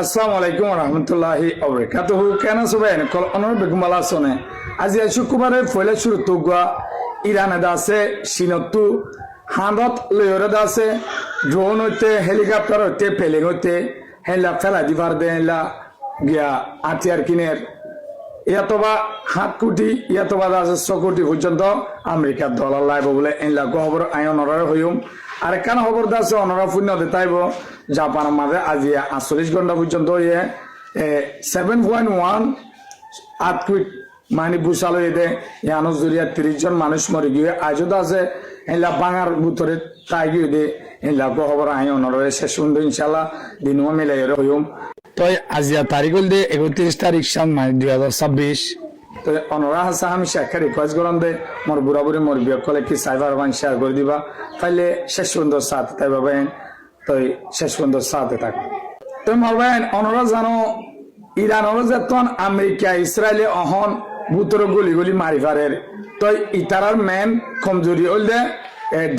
আসসালামু আলাইকুম রহমতুল্লাহি ওবরাকাতুহু কেন সবেন কল অনর বেগম বালা সনে আজি শুক্রবারে ফয়লা শুরু তুগা ইরানে দাসে সিনতু হাঁদত লয়রে দাসে ড্রোন হইতে হেলিকপ্টার হইতে প্লেন হইতে হেলা ফেলা দিবার দেলা গিয়া আতিয়ার কিনের ইয়াতবা 7 কোটি ইয়াতবা দাসে 6 কোটি পর্যন্ত আমেরিকার ডলার লাইব বলে এলা খবর আয়নরে হইম আর কেন খবর দাসে অনরা পুণ্য দেতাইব জাপানের মাঝে আজি 48 ঘন্টা পর্যন্ত 7.1 আর্থকুইক মানে বুসালো এদে ইয়ানো জুরিয়া 30 জন মানুষ মরে গিয়ে আজও আছে এলা বাঙার ভিতরে তাই গিয়ে দে এলা খবর আয়নরে শেষ সুন্দর ইনশাআল্লাহ দিনও মিলাই হইম তো আজিয়া তারিখ হল দে 31 তারিখ সাল মানে 2026 তো অনরা হাসা আমি শেখার রিকোয়েস্ট করলাম দে মোর বুড়া বুড়ি মোর বিয়ে কলে কি সাইবার বান শেয়ার করে দিবা তাইলে শেষ সুন্দর সাথ তাই ভাবেন তো শেষ সুন্দর সাথে থাক তো মারবেন অনরা জানো ইরানর যেতন আমেরিকা ইসরায়েলে অহন ভূতর গুলি গুলি মারি ফারের তো ইতারার মেন কমজোরি হল দে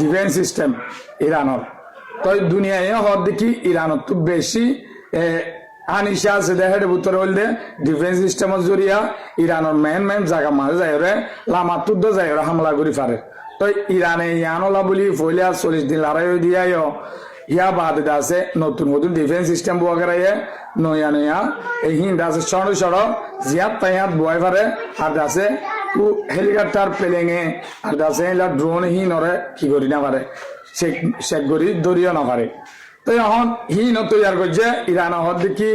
ডিফেন্স সিস্টেম ইরানর তো দুনিয়ায় হর দেখি ইরানত তো বেশি আনিশা আছে দেহের ভিতরে হইলে ডিফেন্স সিস্টেমের জরিয়া ইরানের মেন জায়গা মাঝে যায় রে লামাতুদ্দ যায় রে হামলা করি পারে তো ইরানে ইয়ানলা বলি ফইলে 40 দিন লড়াই দিয়ায় ইয়া বাদ আছে নতুন নতুন ডিফেন্স সিস্টেম বগারায়ে নয়া এই হিন্দ আছে সড় সড় জিয়াত তায়াত বয় পারে আর আছে হেলিকপ্টার প্লেনে আর আছে এলা ড্রোন নরে কি করি না পারে চেক করি দরিয়া না পারে তো এখন হিন তৈয়ার করছে ইরান হর দেখি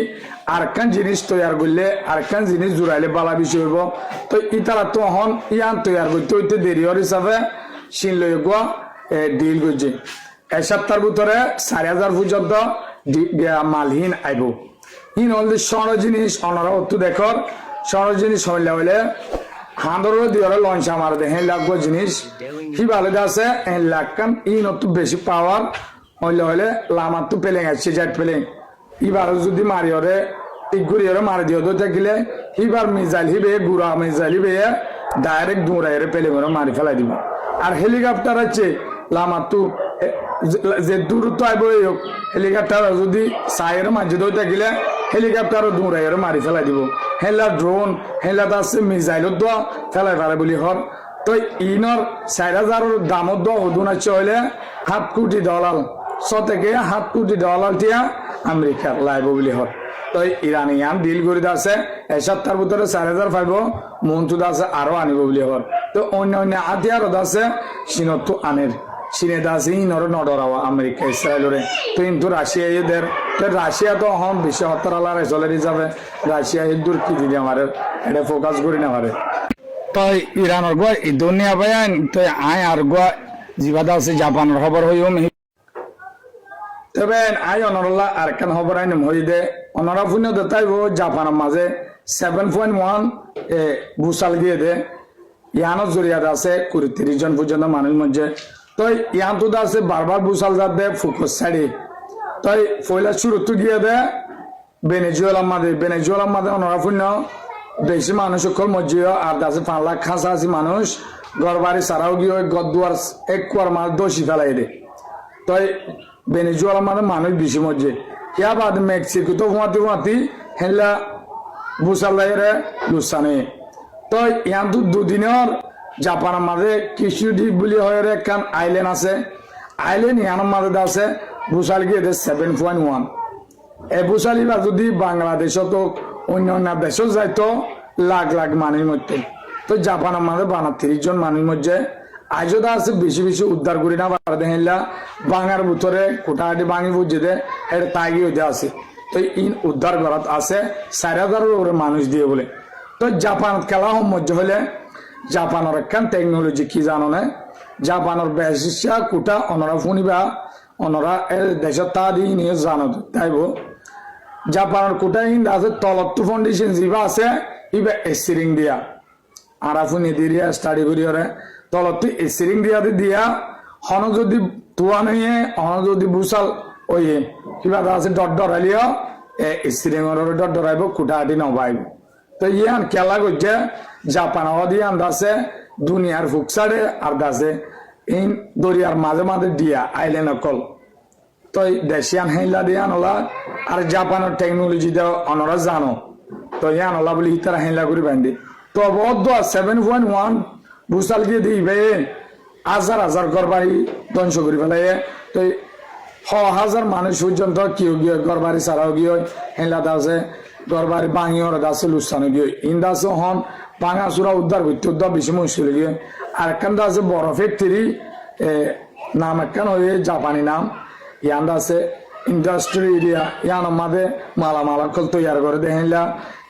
আরেকখান জিনিস তৈয়ার করলে আরেকখান জিনিস জুড়াইলে বালা বিষয় হইব তো ইতারা তো এখন ইয়ান তৈয়ার করতে হইতে দেরি হওয়ার হিসাবে চীন লই গোয়া ডিল করছে এক সপ্তাহের ভিতরে 4000 পর্যন্ত মালহীন আইব হিন হলে সড় জিনিস অনারা অত দেখর সড় জিনিস হইলে হইলে হাঁদর দিয়ে লঞ্চ আমার দেখে লাগবো জিনিস কি ভালো আছে লাখান ইন অত বেশি পাওয়ার হইলে হইলে লামার তো পেলেন আসছে জাট পেলেন এবার যদি মারি হরে ইগুড়ি হরে মারি দিও তো থাকিলে এবার মিজাইল হিবে গুড়া মিজাইল হিবে ডাইরেক্ট দৌড়াই পেলেন হরে মারি ফেলাই দিব আর হেলিকপ্টার আছে লামার তো যে দূরত্ব আইব হোক হেলিকপ্টার যদি সাইয়ের মাঝে দই থাকিলে হেলিকপ্টারও দৌড়াই হরে মারি ফেলাই দিব হেলা ড্রোন হেলা আছে মিজাইলত দোয়া ফেলাই ফেলাই বলি হর তো ইনর 4000 দামত দোয়া হদুন আছে হইলে 7 কোটি ডলার থেকে 7 কোটি ডলার দিয়া আমেরিকার লাইব বলি হর তো ইরানিয়ান ডিল করে আছে এই সপ্তাহের ভিতরে 4000 পাইব মন্তুদ আছে আরো আনিব বলি হর তো অন্য অন্য আদিয়ার আছে চীনত আনের চীনে দাসি ইনর নডরাওয়া আমেরিকা ইসরায়েলরে তো কিন্তু রাশিয়া এদের তো রাশিয়া তো হম বিশ্ব হত্যার চলে যাবে রাশিয়া এর দূর কি দিদি আমার এটা ফোকাস করি না পারে তো ইরানের গোয়া এই দুনিয়া বায়ান তো আয় আর গোয়া জিবাদা আছে জাপানের খবর হইম তবে আই অনরলা আর কেন খবর আইন হই দে অনরা পুণ্য দেতাইব জাপানের মাঝে 7.1 বুসাল গিয়ে দে ইয়ানোর জরিয়াত আছে 30 জন পর্যন্ত মানুষ মধ্যে তো ইয়ান তো আছে বারবার বুসাল যাত দে ফুকস ছাড়ি তো ফয়লা শুরু তো গিয়ে দে বেনেজুয়েলার মাঝে অনরা পুণ্য বেশি মানুষ সকল মধ্যে আর আছে 5 লাখ কাছাকাছি মানুষ ঘর বাড়ি ছাড়াও গিয়ে গদুয়ার এক কুয়ার মাছ দোষী ফেলাই দে তো বেনেজুয়েলার মানে মানুষ বেশি মধ্যে ইয়া বাদ মেক্সিকো তো হুমাতি হেলা বুসালাইরে লুসানে তো ইয়ান তো দুদিনের জাপানের মাঝে কিছু দ্বীপ বলি হয় একখান আইল্যান্ড আছে আইল্যান্ড ইয়ানোর মাঝে আছে বুসাল গিয়ে 7.1 এই বুসালিবা যদি বাংলাদেশও তো অন্য অন্য দেশও যাইতো লাখ লাখ মানুষের মধ্যে তো জাপানের মাঝে 30 জন মানুষের মধ্যে আজও আছে বেশি বেশি উদ্ধার করি না পারে দেখলা বাঙার ভিতরে কোটাহাটি ভাঙি বুঝে দে এটা তাগি হইতে আছে তো ইন উদ্ধার করাত আছে 4000 উপরে মানুষ দিয়ে বলে তো জাপান খেলা মধ্যে হলে জাপানের একখান টেকনোলজি কি জানো না জাপানের বেশিষা কোটা অনরা শুনিবা অনরা দেশের তা দিয়ে নিয়ে জানো তাইব জাপানের কোটা ইন আছে তলত্ব ফাউন্ডেশন যিবা আছে ইবা এসিরিং দিয়া আরাফুনি দিয়া স্টাডি করি ওরে তলতে এসিরিং দিয়া হন যদি তুয়া নিয়ে হন যদি বুসাল ওই কিবা আছে ডট ডরাইলিও এসিরিং ডট ডরাইব কুটাহাটি নবাইব তো ইয়ান খেলা করছে জাপান দিয়ান দাসে দুনিয়ার ফুকসাড়ে আর দাসে ইন দরিয়ার মাঝে মাঝে দিয়া আইল্যান্ড কল তো দেশিয়ান হেলা দিয়ে আনলা আর জাপানের টেকনোলজি দিয়ে অনরা জানো তো ইয়ে আনলা বলে ইতারা হেলা করে বান্ধি তো বদ্ধ 7.1 বুসাল গিয়ে দিবে হাজার হাজার ঘর বাড়ি ধ্বংস করে ফেলাই তো হাজার মানুষ পর্যন্ত কেউ গিয়ে ঘর বাড়ি ছাড়াও গিয়ে হেলা দাসে ঘর বাড়ি ভাঙিয়ে দাসে লুসানো গিয়ে ইন্দাসে হন ভাঙা চূড়া উদ্ধার করতে উদ্ধার বেশি মুশকিল গিয়ে আর একখান আছে বড় ফ্যাক্টরি নাম একখান হয়ে জাপানি নাম ইয়ান আছে ইন্ডাস্ট্রি এরিয়া ইয়ান মাঝে মালামাল কল তৈরি করে দেখলা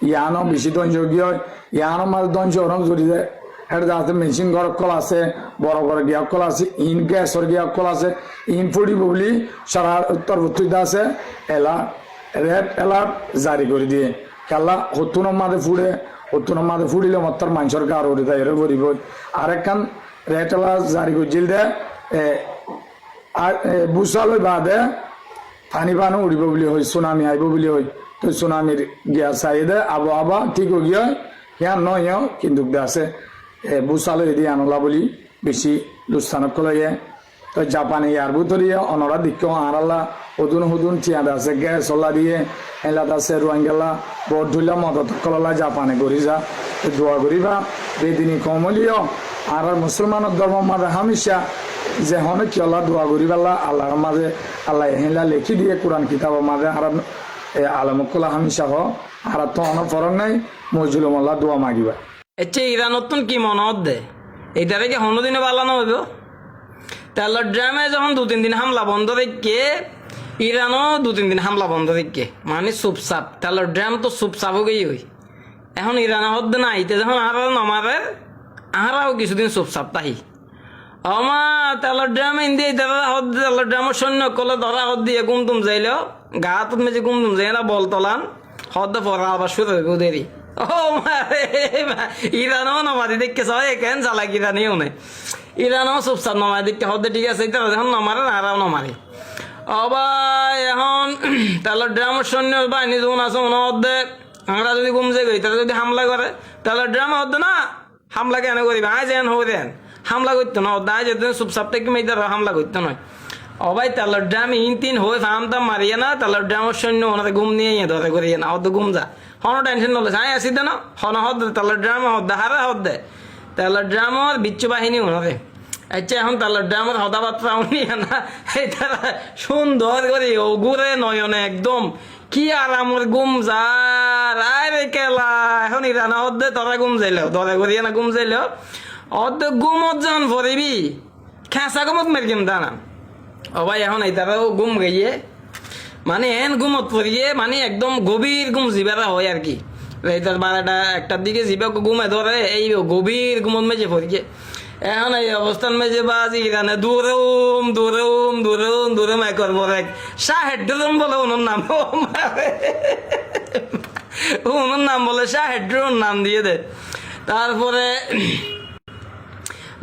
ইয়ানো বেশি ধ্বংস গিয়ে ইয়ানো মাঝে ধ্বংস ওরম জড়িয়ে এটা আছে মেশিন ঘর কল আছে বড় বড় গিয়া কল আছে ইন গ্যাসর গিয়া কল আছে ইন ফুড়ি বলি সারা উত্তর উত্তর আছে রেড অ্যালার্ট জারি করে দিয়ে খেলা হতুনের মাঝে ফুড়ে হতুনের মাঝে ফুড়িলে মাত্র মানুষের গার উড়ে দেয় এর গরিব আরেকখান রেড অ্যালার্ট জারি করে দিল দে আর বুসালই বাদে পানি পানি উড়িব বলি হয় সুনামি আইব বলি হয় তো সুনামির গিয়া চাই দে আবহাওয়া ঠিক গিয়ে ইয়ার নয় কিন্তু আছে বুসালো এদি আনলা বলি বেশি লুস্থানক লয়ে তো জাপানে ইয়ার ভিতরিয়ে অনরা দিক আরাল্লা হদুন হদুন চিয়াদ আছে গ্যাস হল্লা দিয়ে এলাদ আছে রোয়াঙ্গেলা বট ধুলা মদত কললা জাপানে করি যা দোয়া করিবা বেদিনী কমলিও আর মুসলমানের ধর্ম মাঝে হামিশা যে হনে কি আল্লাহ দোয়া করিবাল্লা আল্লাহর মাঝে আল্লাহ হেলা লেখি দিয়ে কোরআন কিতাবের মাঝে আর আলমকলা হামিশা হ আর তো অন ফরক নাই মজুলুম আল্লাহ দোয়া মাগিবা এচ্ছে ইরানতন কি মনত দে এইটারে কি হনদিনে বালানো হইব তেলের ড্রামে যখন 2-3 দিন হামলা বন্ধ রেখে ইরানও 2-3 দিন হামলা বন্ধ রেখে মানে চুপচাপ তেলের ড্রাম তো চুপচাপ হয়ে হই এখন ইরান হদ্দে না আইতে যখন আর নমারে আহারাও কিছুদিন চুপচাপ তাহি আমা তেলের ড্রাম ইন্দিয়ে হদ্দে তেলের ড্রামের সৈন্য কলে ধরা হদ দিয়ে গুমতুম যাইলেও গাত মেজে গুমতুম যাই না বল তোলান হদ্দে পড়া আবার শুরু হইব দেরি ও মারে ইরানও নমারি দেখে সবাই কেন চালাক ইরানিও নেই ইরানও চুপচাপ নমারি দেখতে হদ্দে ঠিক আছে এটা যখন নমারে আরাও নমারি অবাই এখন তেলের ড্রামের সৈন্য বাহিনী যখন আছে মনে হদ্দে আমরা যদি গুমজে গই তারা যদি হামলা করে তেলের ড্রামে হদ্দে না হামলা কেন করিবে আয় যেন হবেন হামলা করতো না দায় যেত চুপচাপ থেকে মেয়েদের হামলা করতো নয় অবাই তেলের ড্রাম ইন হয়ে ফামতাম মারিয়ে না তেলের ড্রামের সৈন্য ওনাদের ঘুম নিয়ে ধরে করিয়ে না হদ্দে ঘুম যা হন টেনশন নলে আয় আসি দে না হন হদ্দে তেলের ড্রামে হদ্দে হারে হদ্দে তেলের ড্রামর বিচ্ছু বাহিনী ওনারে আচ্ছা এখন তেলের ড্রামের হদাবাত্রা উনিয়ে না এই তারা সুন্দর করে ওগুরে নয়নে একদম কি আরামর গুম যার আরে কেলা এখন ইরানা হদ্দে তোরা গুম যাইলেও ধরে করিয়ে না গুম যাইলেও অর্ধে গুমত যখন ভরিবি খেঁচা গুমত মেরকিম দানা ও ভাই এখন এই তারাও গুম গিয়ে মানে এন গুমত পড়িয়ে মানে একদম গভীর গুম জিবেরা হয় আর কি এইটার 12টা 1টার দিকে জিবে গুমে ধরে এই গভীর গুমত মেজে পড়িয়ে এখন এই অবস্থান মেজে বাজি ইরানে দূরম দূরম দূরম দূরম একর বলে শাহেড্রুম বলে ওনার নাম ওনার নাম বলে শাহেড্রুম নাম দিয়ে দে তারপরে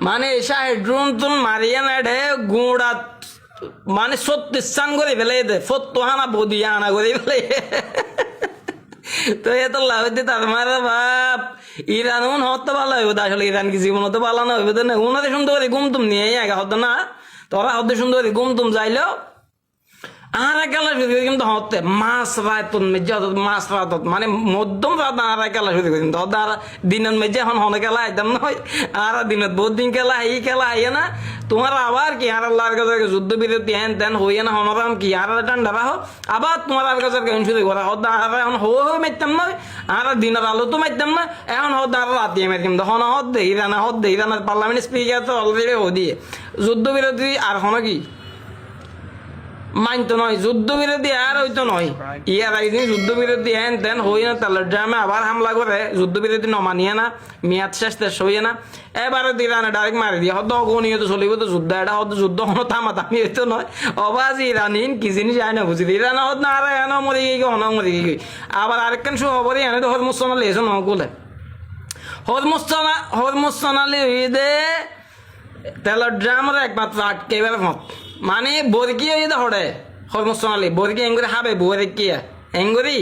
মানে শাহেড্রুম তুন মারিয়া নেড়ে গুঁড়া মানে 36 করে ফেলে দে 70 হানা বদিয়া আনা করে ফেলে তো এত লাভ হইতে তার মারা বাপ ইরান উন হতে ভালো হইব আসলে ইরান কি জীবন হতে ভালো না হইবে না উনাদের সুন্দর করে গুমতুম নিয়ে আগে হতো না তোরা হতে সুন্দর করে গুমতুম যাইলেও আর একালা শুধু কিন্তু হতে মাছ রাত মেজে মাছ রাত মানে মধ্যম রাত আর একালা শুধু কিন্তু আর দিনের মেজে এখন হনে খেলা আইতাম নয় আর দিনত বহুত দিন খেলা এই খেলা আইয়ে না তোমার আবার কি আর আল্লাহর কাছে যুদ্ধ বিরতি হ্যান ত্যান হইয়ে না হনরাম কি আর ঠান্ডা রাখো আবার তোমার আর কাছে শুরু করা হত আর এখন হয়ে মারতাম নয় আর দিনের আলো তো মারতাম না এখন হত আর রাতিয়ে মারতাম হন হত দে ইরানের পার্লামেন্ট স্পিকার তো অলরেডি ও দিয়ে যুদ্ধ বিরতি আর হন কি মানতো নয় যুদ্ধ বিরোধী আর হইতো নয় ইয়ার একদিন যুদ্ধ বিরোধী হ্যান তেন হই না তেলের ড্রামে আবার হামলা করে যুদ্ধ বিরোধী নমানিয়ে না মেয়াদ শেষ হইয়ে না এবারে ইরানে ডাইরেক্ট মারি দিয়ে হয়তো অগণীয় চলিব তো যুদ্ধ এটা হয়তো যুদ্ধ কোনো থামাথামি হইতো নয় অবাজ ইরানিন কি জিনিস যায় না বুঝলি ইরান হত না আর এন মরে গিয়ে হন মরে গিয়ে আবার আরেকখান শো খবরই এনে তো হরমুসনালি এসে নকুলে হরমুসনালি দে তেলের ড্রামের একমাত্র আটকে এবার মত মানে বরকি হয়ে হড়ে হরমোসনালি বরকি এঙ্গুরি হাবে বরেকিয়া এঙ্গুরি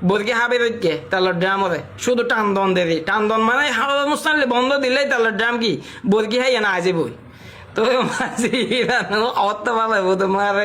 বরকি হাবে রেখে তেলের ড্রামরে শুধু টান্দন দেরি টান্দন মানে হরমোসনালি বন্ধ দিলেই তেলের ড্রাম কি বরকি হাই না আজে বই তো মাঝি ইরানো অত ভালো তোমার